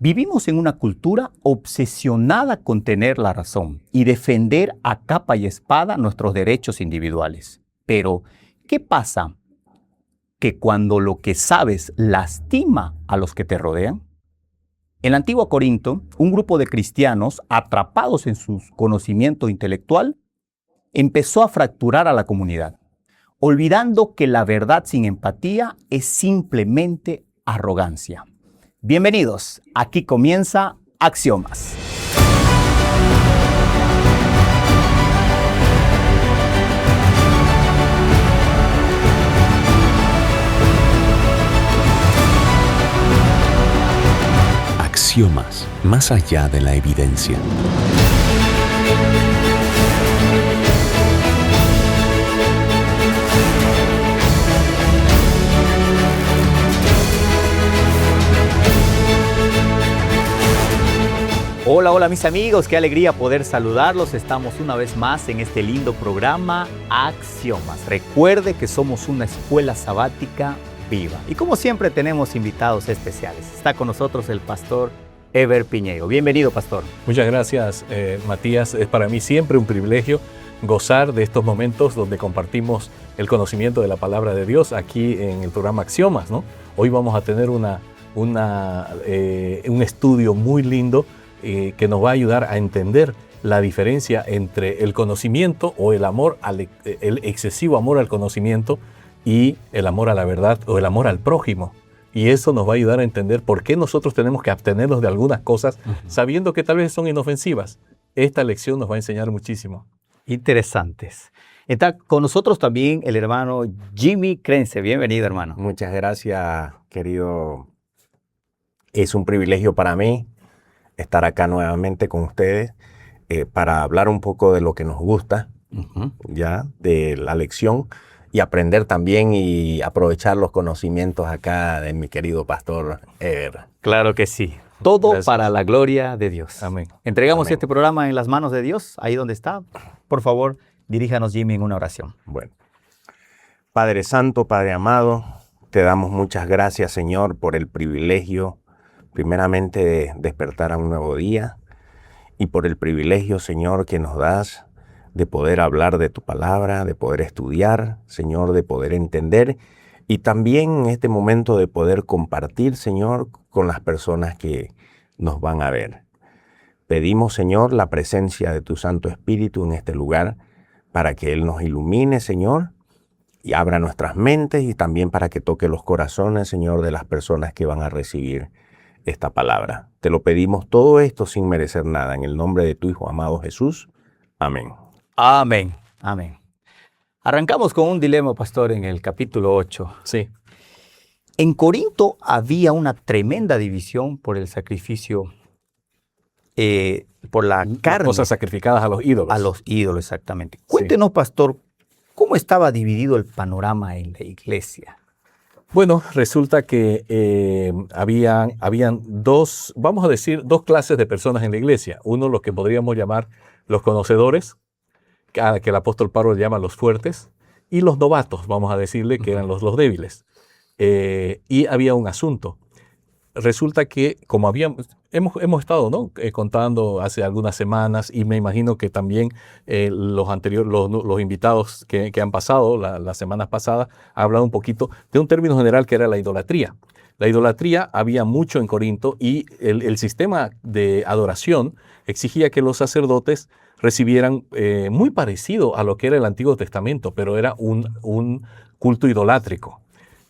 Vivimos en una cultura obsesionada con tener la razón y defender a capa y espada nuestros derechos individuales. Pero, ¿qué pasa? ¿Que cuando lo que sabes lastima a los que te rodean? En la antigua Corinto, un grupo de cristianos, atrapados en su conocimiento intelectual, empezó a fracturar a la comunidad, olvidando que la verdad sin empatía es simplemente arrogancia. Bienvenidos, aquí comienza Axiomas. Axiomas, más allá de la evidencia. Hola mis amigos, qué alegría poder saludarlos. Estamos una vez más en este lindo programa Axiomas. Recuerde que somos una escuela sabática viva. Y como siempre tenemos invitados especiales. Está con nosotros el pastor Ever Piñeiro. Bienvenido, pastor. Muchas gracias, Matías. Es para mí siempre un privilegio gozar de estos momentos donde compartimos el conocimiento de la palabra de Dios aquí en el programa Axiomas, ¿no? Hoy vamos a tener un estudio muy lindo que nos va a ayudar a entender la diferencia entre el conocimiento o el excesivo amor al conocimiento y el amor a la verdad o el amor al prójimo. Y eso nos va a ayudar a entender por qué nosotros tenemos que abstenernos de algunas cosas, sabiendo que tal vez son inofensivas. Esta lección nos va a enseñar muchísimo. Interesantes. Está con nosotros también el hermano Jimmy Crense. Bienvenido, hermano. Muchas gracias, querido. Es un privilegio para mí estar acá nuevamente con ustedes para hablar un poco de lo que nos gusta, ya, de la lección, y aprender también y aprovechar los conocimientos acá de mi querido pastor Ever. Claro que sí. Todo gracias. Para la gloria de Dios. Amén. Entregamos este programa en las manos de Dios, ahí donde está. Por favor, diríjanos, Jimmy, en una oración. Bueno. Padre Santo, Padre amado, te damos muchas gracias, Señor, por el privilegio, primeramente, de despertar a un nuevo día y por el privilegio, Señor, que nos das de poder hablar de tu palabra, de poder estudiar, Señor, de poder entender y también en este momento de poder compartir, Señor, con las personas que nos van a ver. Pedimos, Señor, la presencia de tu Santo Espíritu en este lugar para que Él nos ilumine, Señor, y abra nuestras mentes y también para que toque los corazones, Señor, de las personas que van a recibir esta palabra. Te lo pedimos todo esto sin merecer nada. En el nombre de tu Hijo amado Jesús. Amén. Amén. Amén. Arrancamos con un dilema, pastor, en el capítulo 8. Sí. En Corinto había una tremenda división por el sacrificio, por la carne. Cosas sacrificadas a los ídolos. A los ídolos, exactamente. Cuéntenos, pastor, ¿cómo estaba dividido el panorama en la iglesia? Bueno, resulta que habían dos, vamos a decir, dos clases de personas en la iglesia. Uno, los que podríamos llamar los conocedores, que el apóstol Pablo llama los fuertes, y los novatos, vamos a decirle, que eran los débiles. Y había un asunto. Resulta que, como hemos estado, ¿no?, contando hace algunas semanas, y me imagino que también los invitados que han pasado las semanas pasadas han hablado un poquito de un término general que era la idolatría. La idolatría había mucho en Corinto y el sistema de adoración exigía que los sacerdotes recibieran muy parecido a lo que era el Antiguo Testamento, pero era un culto idolátrico.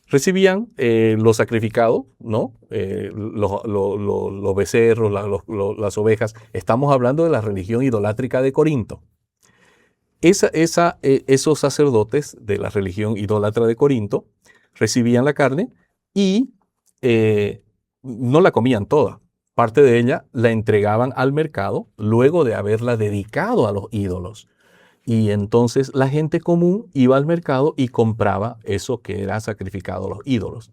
Recibían lo sacrificado, ¿no? Los becerros, las ovejas. Estamos hablando de la religión idolátrica de Corinto. Esos sacerdotes de la religión idólatra de Corinto recibían la carne y no la comían toda. Parte de ella la entregaban al mercado luego de haberla dedicado a los ídolos. Y entonces la gente común iba al mercado y compraba eso que era sacrificado a los ídolos.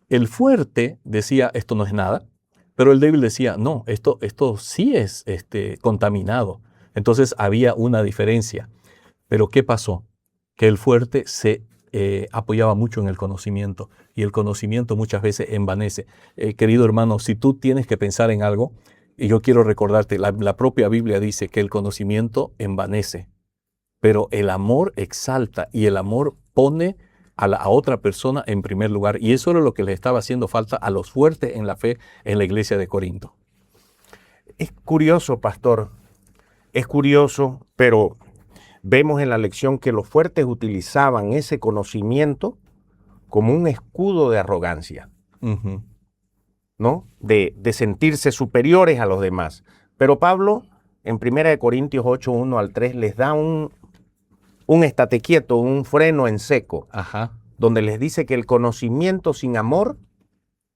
El fuerte decía, esto no es nada, pero el débil decía, no, esto sí es contaminado. Entonces había una diferencia. Pero ¿qué pasó? Que el fuerte se apoyaba mucho en el conocimiento, y el conocimiento muchas veces envanece. Querido hermano, si tú tienes que pensar en algo, y yo quiero recordarte, la propia Biblia dice que el conocimiento envanece, pero el amor exalta, y el amor pone a otra persona en primer lugar. Y eso era lo que le estaba haciendo falta a los fuertes en la fe en la iglesia de Corinto. Es curioso, pastor, es curioso, pero vemos en la lección que los fuertes utilizaban ese conocimiento como un escudo de arrogancia, ¿no? De sentirse superiores a los demás. Pero Pablo, en 1 Corintios 8, 1 al 3, les da un estate quieto, un freno en seco, donde les dice que el conocimiento sin amor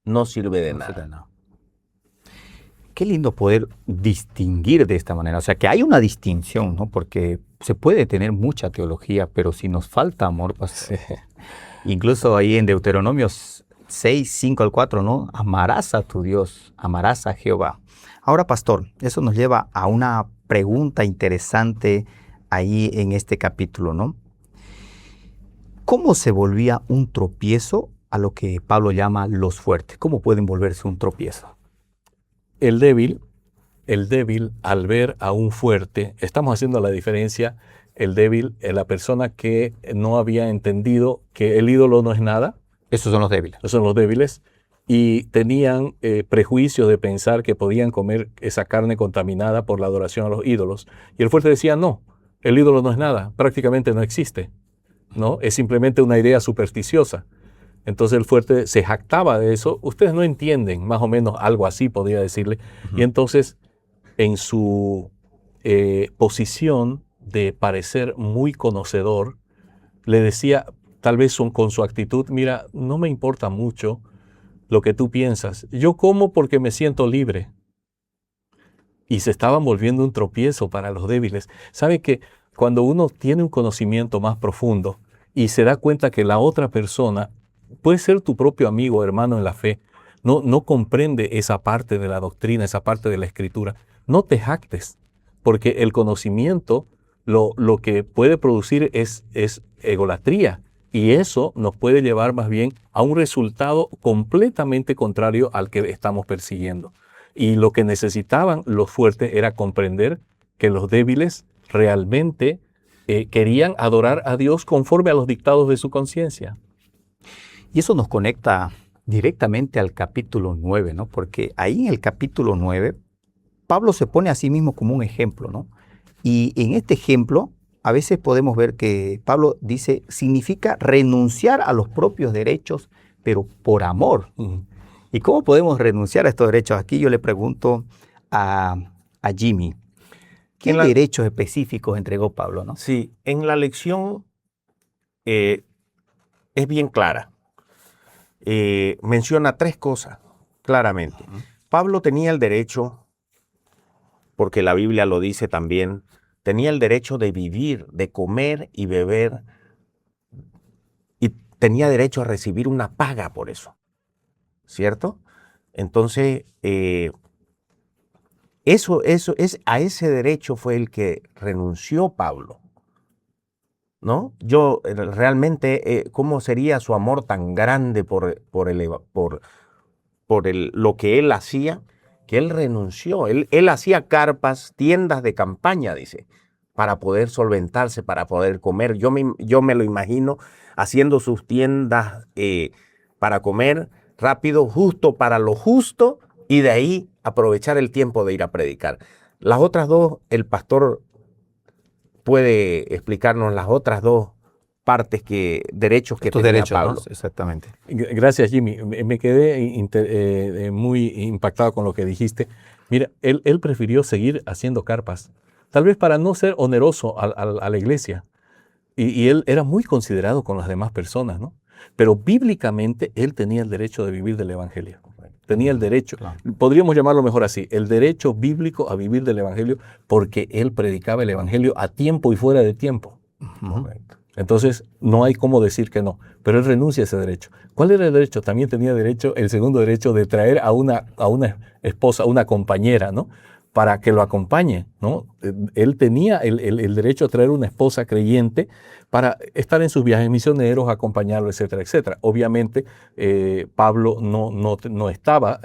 no sirve de nada. Qué lindo poder distinguir de esta manera. O sea, que hay una distinción, ¿no? Porque se puede tener mucha teología, pero si nos falta amor, pastor. Sí. Incluso ahí en Deuteronomio 6, 5 al 4, ¿no? Amarás a tu Dios, amarás a Jehová. Ahora, pastor, eso nos lleva a una pregunta interesante ahí en este capítulo, ¿no? ¿Cómo se volvía un tropiezo a lo que Pablo llama los fuertes? ¿Cómo pueden volverse un tropiezo? El débil al ver a un fuerte, estamos haciendo la diferencia, el débil es la persona que no había entendido que el ídolo no es nada. Esos son los débiles. Esos son los débiles. Y tenían prejuicios de pensar que podían comer esa carne contaminada por la adoración a los ídolos. Y el fuerte decía, no, el ídolo no es nada, prácticamente no existe, ¿no? Es simplemente una idea supersticiosa. Entonces el fuerte se jactaba de eso. Ustedes no entienden, más o menos algo así podría decirle. Y entonces, en su posición de parecer muy conocedor, le decía, tal vez con su actitud, mira, no me importa mucho lo que tú piensas. Yo como porque me siento libre. Y se estaban volviendo un tropiezo para los débiles. ¿Sabe que cuando uno tiene un conocimiento más profundo y se da cuenta que la otra persona puede ser tu propio amigo, hermano en la fe, no comprende esa parte de la doctrina, esa parte de la escritura, no te jactes, porque el conocimiento lo que puede producir es egolatría, y eso nos puede llevar más bien a un resultado completamente contrario al que estamos persiguiendo. Y lo que necesitaban los fuertes era comprender que los débiles realmente querían adorar a Dios conforme a los dictados de su conciencia. Y eso nos conecta directamente al capítulo 9, ¿no? Porque ahí en el capítulo 9, Pablo se pone a sí mismo como un ejemplo, ¿no? Y en este ejemplo, a veces podemos ver que Pablo dice, significa renunciar a los propios derechos, pero por amor. ¿Y cómo podemos renunciar a estos derechos? Aquí yo le pregunto a Jimmy, ¿qué derechos específicos entregó Pablo, no? Sí, en la lección es bien clara. Menciona tres cosas claramente. Pablo tenía el derecho, porque la Biblia lo dice también, tenía el derecho de vivir, de comer y beber, y tenía derecho a recibir una paga por eso, ¿cierto? Entonces, a ese derecho fue el que renunció Pablo, ¿no? Yo realmente, ¿cómo sería su amor tan grande por lo que él hacía? Que él renunció. Él hacía carpas, tiendas de campaña, dice, para poder solventarse, para poder comer. Yo me lo imagino haciendo sus tiendas para comer rápido, justo para lo justo, y de ahí aprovechar el tiempo de ir a predicar. Las otras dos, el pastor puede explicarnos las otras dos partes, derechos que tenía Pablo. ¿No? Exactamente. Gracias, Jimmy. Me quedé muy impactado con lo que dijiste. Mira, él prefirió seguir haciendo carpas, tal vez para no ser oneroso a la iglesia. Y él era muy considerado con las demás personas, ¿no? Pero bíblicamente él tenía el derecho de vivir del evangelio. Tenía el derecho, claro. Podríamos llamarlo mejor así, el derecho bíblico a vivir del evangelio, porque él predicaba el evangelio a tiempo y fuera de tiempo. Entonces, no hay cómo decir que no, pero él renuncia a ese derecho. ¿Cuál era el derecho? También tenía derecho, el segundo derecho, de traer a una esposa, una compañera, ¿no? para que lo acompañe, ¿no? Él tenía el derecho a traer una esposa creyente para estar en sus viajes misioneros, acompañarlo, etcétera, etcétera. Obviamente, Pablo no estaba,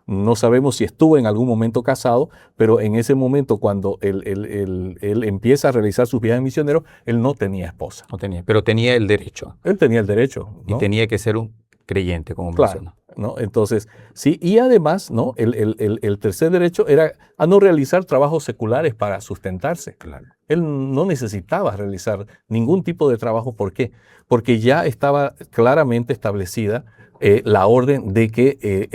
no sabemos si estuvo en algún momento casado, pero en ese momento cuando él empieza a realizar sus viajes misioneros, él no tenía esposa. No tenía, pero tenía el derecho. Él tenía el derecho, ¿no? Y tenía que ser un creyente, como mencionó. ¿No? Entonces, sí, y además, ¿no? El tercer derecho era a no realizar trabajos seculares para sustentarse. Claro. Él no necesitaba realizar ningún tipo de trabajo. ¿Por qué? Porque ya estaba claramente establecida la orden de que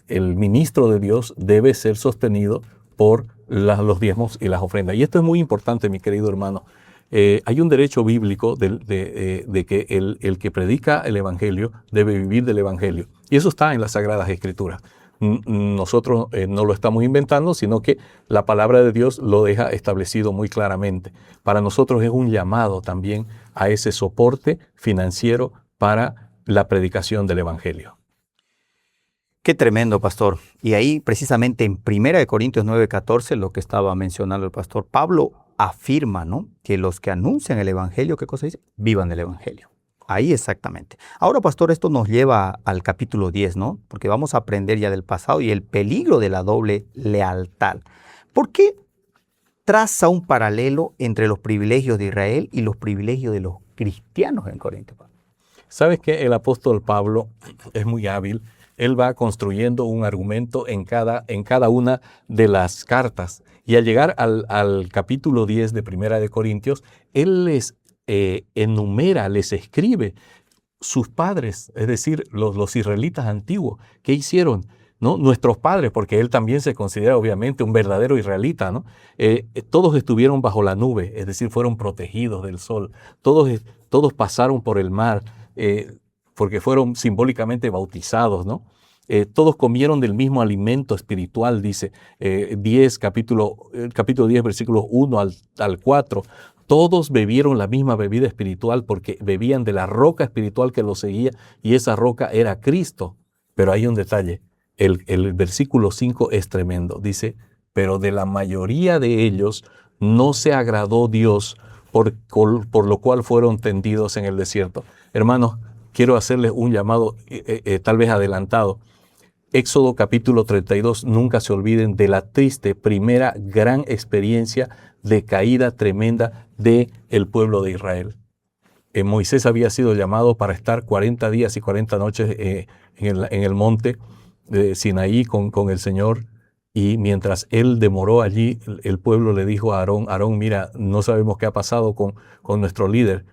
el ministro de Dios debe ser sostenido por los diezmos y las ofrendas. Y esto es muy importante, mi querido hermano. Hay un derecho bíblico de que el que predica el Evangelio debe vivir del Evangelio. Y eso está en las Sagradas Escrituras. Nosotros no lo estamos inventando, sino que la palabra de Dios lo deja establecido muy claramente. Para nosotros es un llamado también a ese soporte financiero para la predicación del Evangelio. Qué tremendo, pastor. Y ahí precisamente en 1 Corintios 9:14, lo que estaba mencionando el pastor Pablo, afirma, ¿no?, que los que anuncian el Evangelio, ¿qué cosa dice? Vivan del Evangelio. Ahí exactamente. Ahora, pastor, esto nos lleva al capítulo 10, ¿no? Porque vamos a aprender ya del pasado y el peligro de la doble lealtad. ¿Por qué traza un paralelo entre los privilegios de Israel y los privilegios de los cristianos en Corinto? ¿Sabes qué? El apóstol Pablo es muy hábil. Él va construyendo un argumento en cada una de las cartas. Y al llegar al capítulo 10 de Primera de Corintios, él les enumera, les escribe sus padres, es decir, los israelitas antiguos. ¿Qué hicieron? ¿No? Nuestros padres, porque él también se considera obviamente un verdadero israelita, ¿no? Todos estuvieron bajo la nube, es decir, fueron protegidos del sol. Todos pasaron por el mar, porque fueron simbólicamente bautizados, ¿no? Todos comieron del mismo alimento espiritual, dice capítulo 10, versículos 1 al 4. Todos bebieron la misma bebida espiritual porque bebían de la roca espiritual que los seguía y esa roca era Cristo. Pero hay un detalle, el versículo 5 es tremendo, dice, pero de la mayoría de ellos no se agradó Dios, por lo cual fueron tendidos en el desierto. Hermanos, quiero hacerles un llamado tal vez adelantado. Éxodo capítulo 32, nunca se olviden de la triste primera gran experiencia de caída tremenda del pueblo de Israel. Moisés había sido llamado para estar 40 días y 40 noches en el monte de Sinaí con el Señor, y mientras él demoró allí, el pueblo le dijo a Aarón, Aarón, mira, no sabemos qué ha pasado con nuestro líder,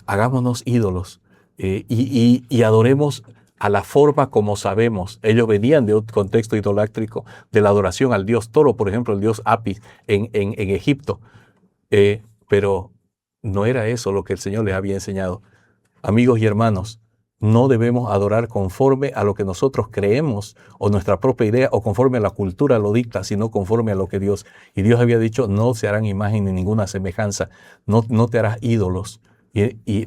hagámonos ídolos y adoremos a la forma como sabemos. Ellos venían de un contexto idolátrico de la adoración al dios toro, por ejemplo, el dios Apis en Egipto. Pero no era eso lo que el Señor les había enseñado. Amigos y hermanos, no debemos adorar conforme a lo que nosotros creemos o nuestra propia idea o conforme a la cultura lo dicta, sino conforme a lo que Dios. Y Dios había dicho, no se harán imagen ni ninguna semejanza, no te harás ídolos.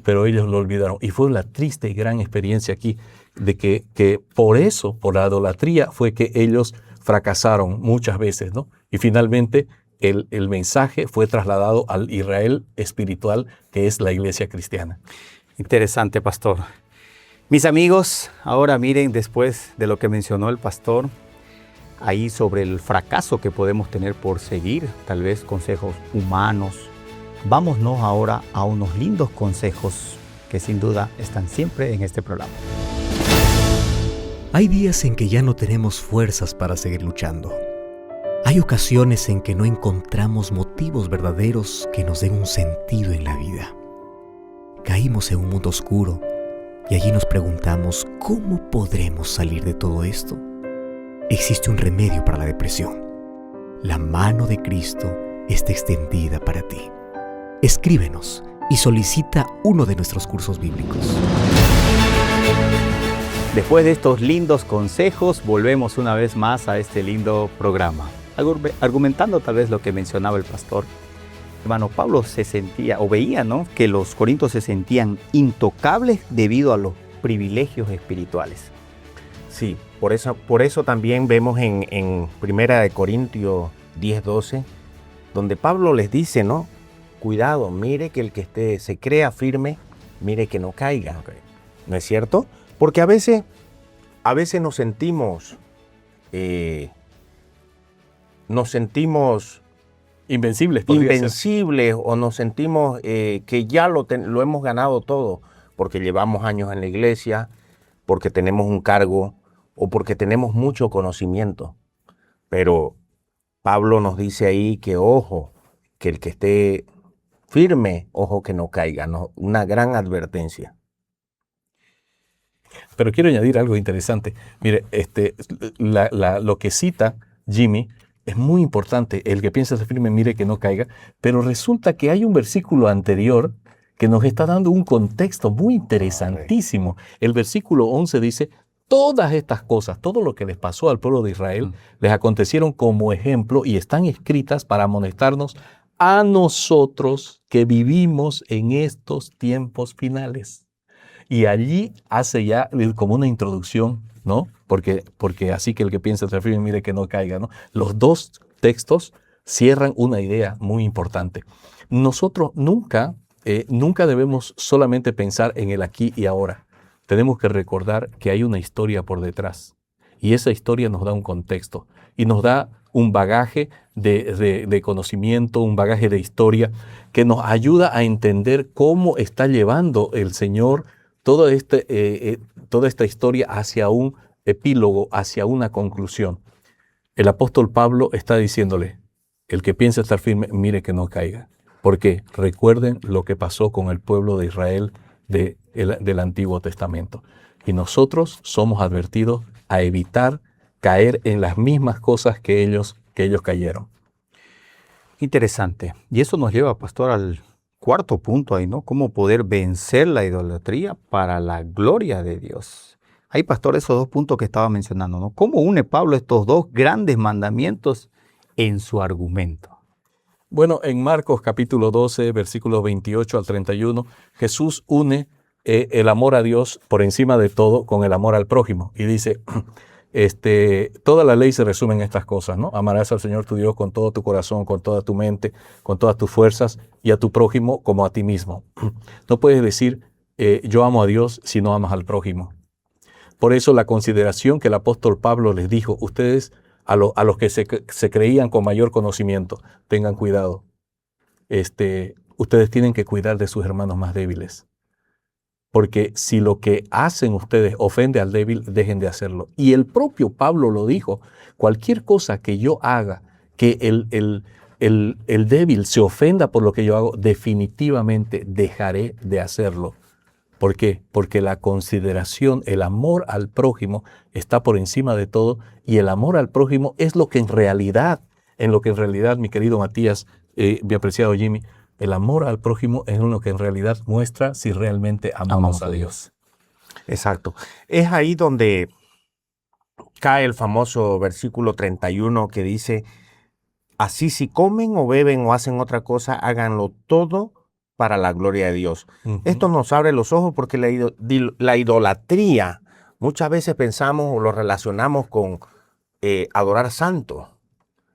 Pero ellos lo olvidaron. Y fue la triste y gran experiencia aquí de que por eso, por la idolatría, fue que ellos fracasaron muchas veces, ¿no? Y finalmente el mensaje fue trasladado al Israel espiritual, que es la iglesia cristiana. Interesante, pastor. Mis amigos, ahora miren, después de lo que mencionó el pastor, ahí sobre el fracaso que podemos tener por seguir, tal vez consejos humanos, vámonos ahora a unos lindos consejos que sin duda están siempre en este programa. Hay días en que ya no tenemos fuerzas para seguir luchando. Hay ocasiones en que no encontramos motivos verdaderos que nos den un sentido en la vida. Caímos en un mundo oscuro y allí nos preguntamos, ¿cómo podremos salir de todo esto? Existe un remedio para la depresión. La mano de Cristo está extendida para ti. Escríbenos y solicita uno de nuestros cursos bíblicos. Después de estos lindos consejos, volvemos una vez más a este lindo programa, argumentando tal vez lo que mencionaba el pastor. Hermano, Pablo se sentía, o veía, ¿no?, que los corintios se sentían intocables debido a los privilegios espirituales. Sí, Por eso también vemos en Primera de Corintios 10:12, donde Pablo les dice, ¿no? Cuidado, mire que el que se crea firme, mire que no caiga. Ok. ¿No es cierto? Porque a veces nos sentimos Invencibles, podría ser. invencibles o nos sentimos que ya lo hemos ganado todo porque llevamos años en la iglesia, porque tenemos un cargo o porque tenemos mucho conocimiento. Pero Pablo nos dice ahí que ojo, que el que esté firme, ojo que no caiga, ¿no? Una gran advertencia. Pero quiero añadir algo interesante. Mire, lo que cita Jimmy es muy importante. El que piensa ser firme, mire que no caiga. Pero resulta que hay un versículo anterior que nos está dando un contexto muy interesantísimo. El versículo 11 dice, todas estas cosas, todo lo que les pasó al pueblo de Israel, les acontecieron como ejemplo y están escritas para amonestarnos a nosotros que vivimos en estos tiempos finales. Y allí hace ya como una introducción, ¿no? Porque así que el que piensa ser firme, mire que no caiga, ¿no? Los dos textos cierran una idea muy importante. Nosotros nunca debemos solamente pensar en el aquí y ahora. Tenemos que recordar que hay una historia por detrás. Y esa historia nos da un contexto y nos da un bagaje de conocimiento, un bagaje de historia que nos ayuda a entender cómo está llevando el Señor toda esta historia hacia un epílogo, hacia una conclusión. El apóstol Pablo está diciéndole, el que piensa estar firme, mire que no caiga. Porque recuerden lo que pasó con el pueblo de Israel del Antiguo Testamento. Y nosotros somos advertidos a evitar caer en las mismas cosas que ellos cayeron. Interesante. Y eso nos lleva, pastor, al cuarto punto ahí, ¿no? Cómo poder vencer la idolatría para la gloria de Dios. Ahí, pastor, esos dos puntos que estaba mencionando, ¿no? ¿Cómo une Pablo estos dos grandes mandamientos en su argumento? Bueno, en Marcos capítulo 12, versículos 28 al 31, Jesús une el amor a Dios por encima de todo con el amor al prójimo. Y dice, toda la ley se resume en estas cosas, ¿no? Amarás al Señor tu Dios con todo tu corazón, con toda tu mente, con todas tus fuerzas y a tu prójimo como a ti mismo. No puedes decir, yo amo a Dios si no amas al prójimo. Por eso la consideración que el apóstol Pablo les dijo, ustedes a los que se creían con mayor conocimiento, tengan cuidado. Ustedes tienen que cuidar de sus hermanos más débiles. Porque si lo que hacen ustedes ofende al débil, dejen de hacerlo. Y el propio Pablo lo dijo, cualquier cosa que yo haga, que el débil se ofenda por lo que yo hago, definitivamente dejaré de hacerlo. ¿Por qué? Porque la consideración, el amor al prójimo está por encima de todo y el amor al prójimo es lo que en realidad, mi querido Matías, mi apreciado Jimmy, el amor al prójimo es lo que en realidad muestra si realmente amamos a Dios. Exacto. Es ahí donde cae el famoso versículo 31 que dice, así si comen o beben o hacen otra cosa, háganlo todo para la gloria de Dios. Uh-huh. Esto nos abre los ojos porque la idolatría muchas veces pensamos o lo relacionamos con adorar santos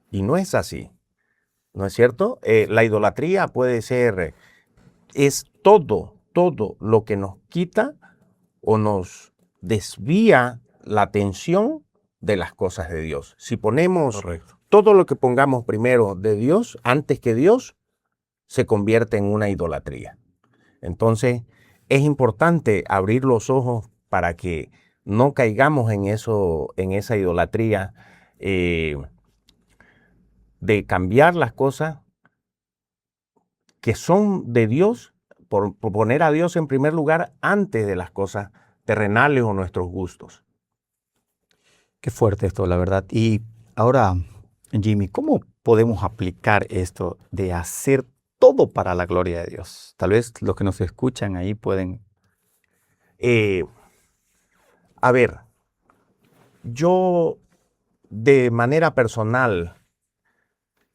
y no es así. ¿No es cierto? La idolatría puede ser, es todo lo que nos quita o nos desvía la atención de las cosas de Dios. Si ponemos todo lo que pongamos primero de Dios, antes que Dios, se convierte en una idolatría. Entonces, es importante abrir los ojos para que no caigamos en esa idolatría, de cambiar las cosas que son de Dios, por poner a Dios en primer lugar antes de las cosas terrenales o nuestros gustos. Qué fuerte esto, la verdad. Y ahora, Jimmy, ¿cómo podemos aplicar esto de hacer todo para la gloria de Dios? Tal vez los que nos escuchan ahí pueden... A ver, yo de manera personal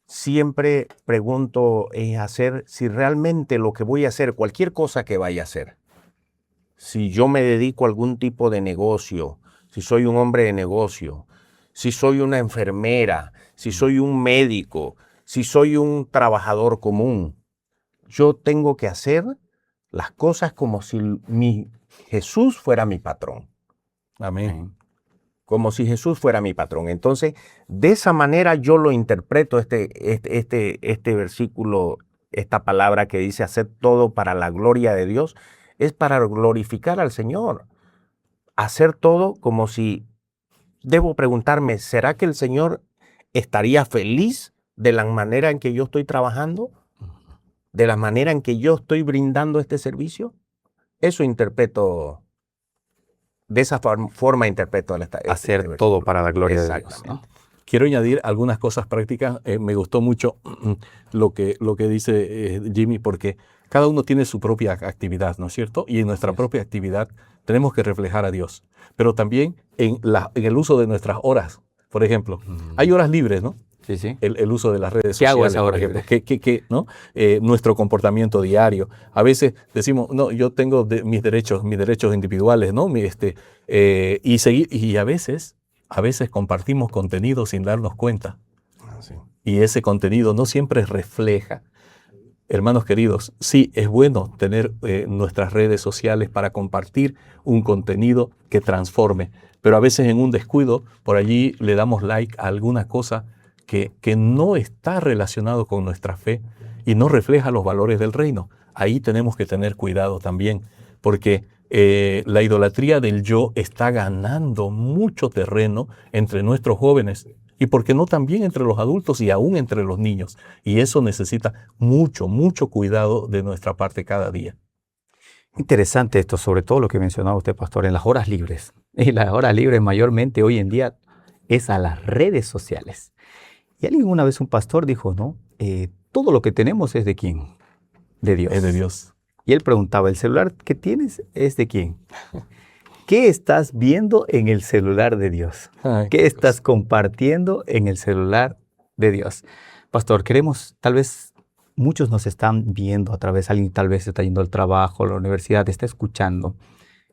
siempre pregunto si realmente lo que voy a hacer, cualquier cosa que vaya a hacer, si yo me dedico a algún tipo de negocio, si soy un hombre de negocio, si soy una enfermera, si soy un médico, si soy un trabajador común. Yo tengo que hacer las cosas como si mi Jesús fuera mi patrón. Amén. Como si Jesús fuera mi patrón. Entonces, de esa manera yo lo interpreto este versículo, esta palabra que dice hacer todo para la gloria de Dios, es para glorificar al Señor. Hacer todo como si, debo preguntarme, ¿será que el Señor estaría feliz de la manera en que yo estoy trabajando? ¿De la manera en que yo estoy brindando este servicio? Eso interpreto, de esa forma interpreto Hacer todo para la gloria de Dios, ¿no? Exactamente. Quiero añadir algunas cosas prácticas. Me gustó mucho lo que dice Jimmy, porque cada uno tiene su propia actividad, ¿no es cierto? Y en nuestra propia actividad tenemos que reflejar a Dios. Pero también en el uso de nuestras horas. Por ejemplo, hay horas libres, ¿no? Sí, sí. El uso de las redes ¿Qué sociales, hago a esa hora por ejemplo, libre? ¿no? Nuestro comportamiento diario. A veces decimos, no, yo tengo mis derechos individuales, ¿no? Y a veces compartimos contenido sin darnos cuenta. Sí. Y ese contenido no siempre refleja. Hermanos queridos, sí, es bueno tener nuestras redes sociales para compartir un contenido que transforme, pero a veces en un descuido, por allí le damos like a alguna cosa que no está relacionado con nuestra fe y no refleja los valores del reino. Ahí tenemos que tener cuidado también, porque la idolatría del yo está ganando mucho terreno entre nuestros jóvenes y por qué no también entre los adultos y aún entre los niños. Y eso necesita mucho, mucho cuidado de nuestra parte cada día. Interesante esto, sobre todo lo que mencionaba usted, pastor, en las horas libres. Y las horas libres mayormente hoy en día es a las redes sociales. Y alguien una vez, un pastor, dijo, ¿no? Todo lo que tenemos es de quién? De Dios. Es de Dios. Y él preguntaba, ¿el celular que tienes es de quién? ¿Qué estás viendo en el celular de Dios? Ay, ¿Qué estás compartiendo en el celular de Dios? Pastor, queremos, tal vez muchos nos están viendo a través, alguien tal vez está yendo al trabajo, a la universidad, está escuchando.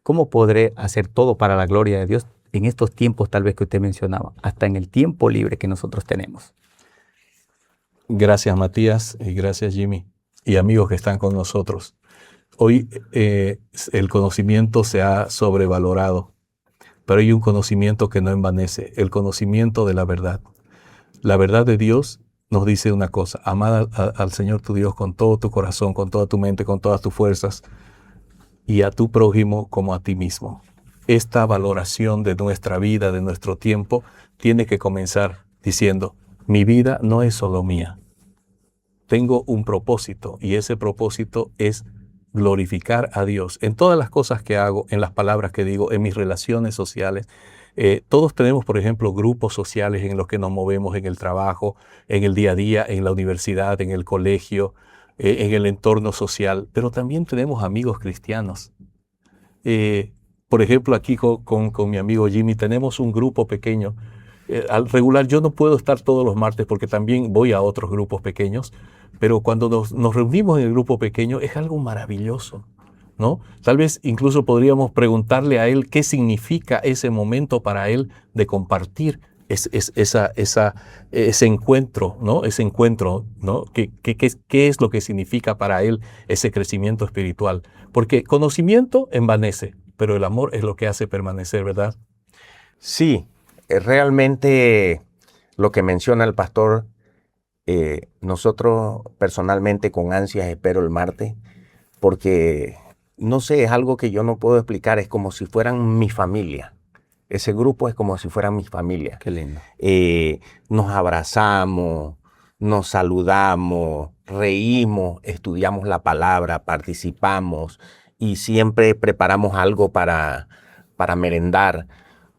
¿Cómo podré hacer todo para la gloria de Dios en estos tiempos tal vez que usted mencionaba, hasta en el tiempo libre que nosotros tenemos? Gracias, Matías, y gracias, Jimmy, y amigos que están con nosotros. Hoy el conocimiento se ha sobrevalorado, pero hay un conocimiento que no envanece, el conocimiento de la verdad. La verdad de Dios nos dice una cosa: amad al Señor tu Dios con todo tu corazón, con toda tu mente, con todas tus fuerzas, y a tu prójimo como a ti mismo. Esta valoración de nuestra vida, de nuestro tiempo, tiene que comenzar diciendo, mi vida no es solo mía. Tengo un propósito, y ese propósito es glorificar a Dios en todas las cosas que hago, en las palabras que digo, en mis relaciones sociales. Todos tenemos, por ejemplo, grupos sociales en los que nos movemos en el trabajo, en el día a día, en la universidad, en el colegio, en el entorno social, pero también tenemos amigos cristianos. Por ejemplo, aquí con mi amigo Jimmy tenemos un grupo pequeño. Al regular yo no puedo estar todos los martes porque también voy a otros grupos pequeños, pero cuando nos reunimos en el grupo pequeño es algo maravilloso, ¿no? Tal vez incluso podríamos preguntarle a él qué significa ese momento para él de compartir ese encuentro, ¿no? Ese encuentro, ¿no? ¿Qué es lo que significa para él ese crecimiento espiritual? Porque conocimiento envanece, pero el amor es lo que hace permanecer, ¿verdad? Sí, realmente lo que menciona el pastor, nosotros personalmente con ansias espero el martes, porque no sé, es algo que yo no puedo explicar, es como si fueran mi familia. Ese grupo es como si fueran mi familia. Qué lindo. Nos abrazamos, nos saludamos, reímos, estudiamos la palabra, participamos y siempre preparamos algo para merendar.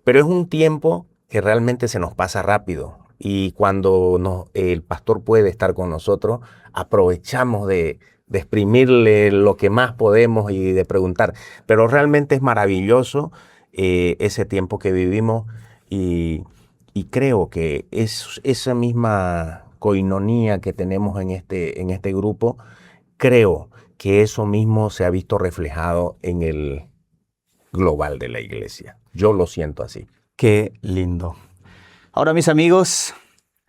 Pero es un tiempo que realmente se nos pasa rápido y cuando el pastor puede estar con nosotros, aprovechamos de exprimirle lo que más podemos y de preguntar. Pero realmente es maravilloso ese tiempo que vivimos y creo que esa misma coinonía que tenemos en este grupo, creo que eso mismo se ha visto reflejado en el global de la iglesia. Yo lo siento así. Qué lindo. Ahora, mis amigos,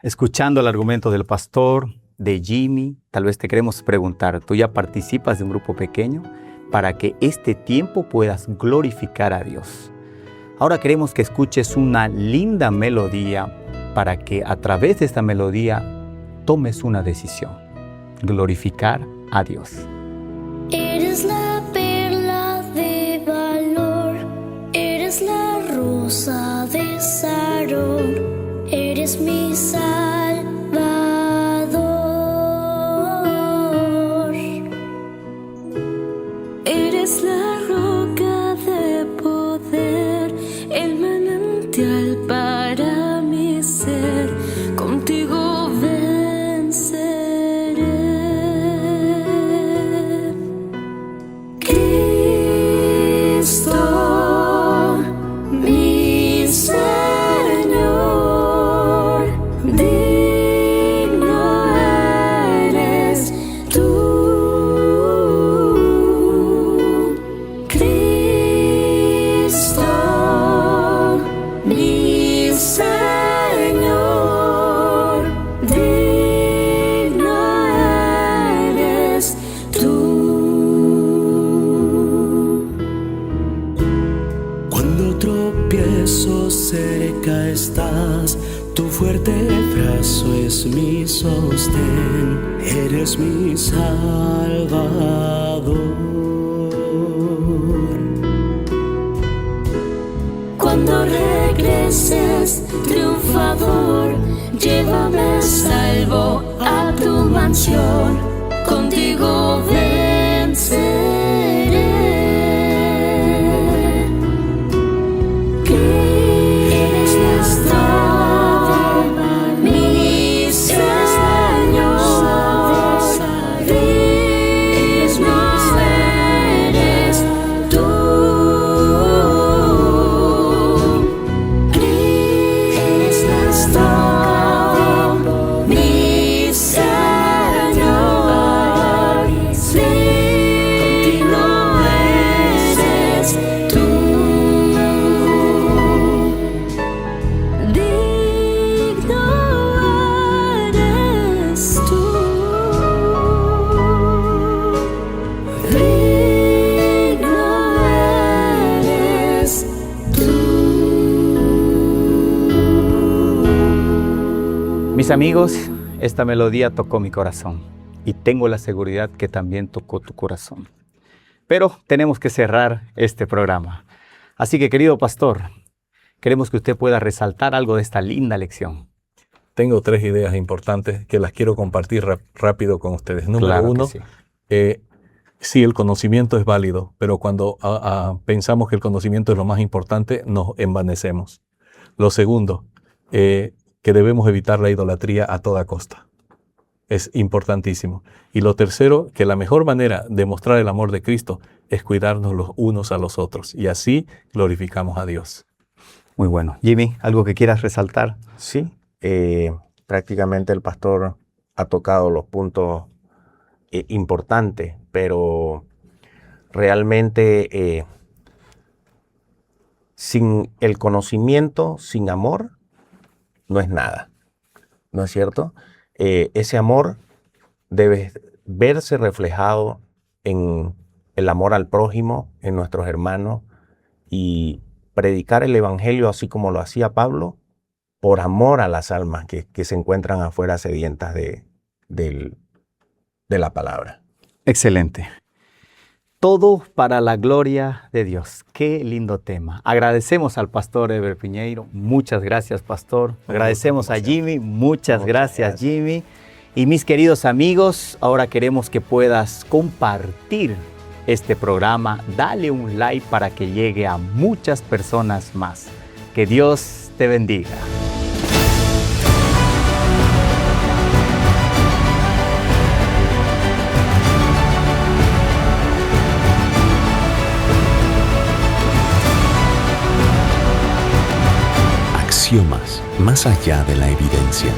escuchando el argumento del pastor, de Jimmy, tal vez te queremos preguntar, ¿tú ya participas de un grupo pequeño para que este tiempo puedas glorificar a Dios? Ahora queremos que escuches una linda melodía para que a través de esta melodía tomes una decisión, glorificar a Dios. Eres la perla de valor, eres la rosa de Sarón, eres mi Salvador. Eres la roca de poder, el manantial para mi ser, contigo venceré. Cristo, mi Señor, digno eres tú. Cristo, mi Señor, digno eres tú. Cuando tropiezo cerca estás, tu fuerte brazo es mi sostén, eres mi Salvador. Cuando regreses triunfador, llévame salvo a tu mansión, contigo venceré. Cristo, mi Señor, digno eres tú. Cristo, mi Señor, digno eres tú. Digno eres tú. Digno eres tú. Mis amigos, esta melodía tocó mi corazón y tengo la seguridad que también tocó tu corazón. Pero tenemos que cerrar este programa. Así que, querido pastor, queremos que usted pueda resaltar algo de esta linda lección. Tengo 3 ideas importantes que las quiero compartir rápido con ustedes. Número Claro que 1, sí. sí, el conocimiento es válido, pero cuando pensamos que el conocimiento es lo más importante, nos envanecemos. Lo segundo, que debemos evitar la idolatría a toda costa. Es importantísimo. Y lo tercero, que la mejor manera de mostrar el amor de Cristo es cuidarnos los unos a los otros. Y así glorificamos a Dios. Muy bueno. Jimmy, ¿algo que quieras resaltar? Sí, prácticamente el pastor ha tocado los puntos importantes, pero realmente sin el conocimiento, sin amor, no es nada, ¿no es cierto? Ese amor debe verse reflejado en el amor al prójimo, en nuestros hermanos, y predicar el evangelio así como lo hacía Pablo, por amor a las almas que se encuentran afuera sedientas de la palabra. Excelente. Todo para la gloria de Dios. Qué lindo tema. Agradecemos al pastor Eber Piñeiro. Muchas gracias, pastor. Agradecemos a Jimmy. Muchas gracias, Jimmy. Y mis queridos amigos, ahora queremos que puedas compartir este programa. Dale un like para que llegue a muchas personas más. Que Dios te bendiga. Axiomas, más allá de la evidencia.